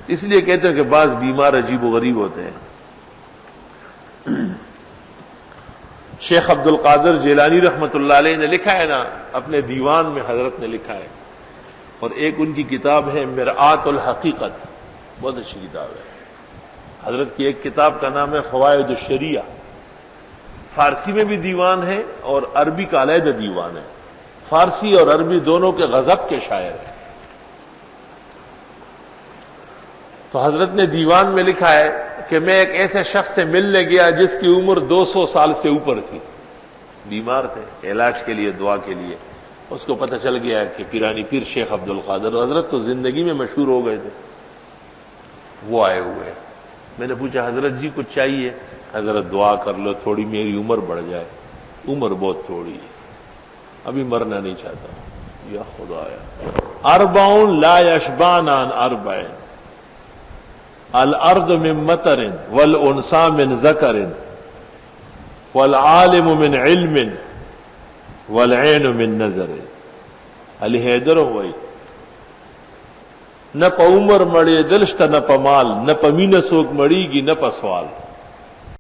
اس لیے کہتے ہیں کہ بعض بیمار عجیب و غریب ہوتے ہیں۔ شیخ عبد القادر جیلانی رحمۃ اللہ علیہ نے لکھا ہے نا، اپنے دیوان میں حضرت نے لکھا ہے، اور ایک ان کی کتاب ہے مرآت الحقیقت، بہت اچھی کتاب ہے۔ حضرت کی ایک کتاب کا نام ہے فوائد الشریعہ، فارسی میں بھی دیوان ہے اور عربی کا علیحدہ دیوان ہے، فارسی اور عربی دونوں کے غضب کے شاعر ہیں۔ تو حضرت نے دیوان میں لکھا ہے کہ میں ایک ایسے شخص سے ملنے گیا جس کی عمر 200 سال سے اوپر تھی، بیمار تھے، علاج کے لیے، دعا کے لیے۔ اس کو پتہ چل گیا کہ پیرانی پیر شیخ عبد القادر، حضرت تو زندگی میں مشہور ہو گئے تھے، وہ آئے ہوئے ہیں۔ میں نے پوچھا حضرت جی کچھ چاہیے؟ حضرت دعا کر لو تھوڑی میری عمر بڑھ جائے، عمر بہت تھوڑی ہے، ابھی مرنا نہیں چاہتا۔ یا خدایا، اربعون لا یشبعن عن اربع، الارض من مطر والانثى من ذکر والعالم من علم والعین من نظر۔ علی حیدر ہوئی نہ پا عمر مڑی دلشت نہ پا مال، نہ پا مینہ سوک مڑی گی نہ پا سوال۔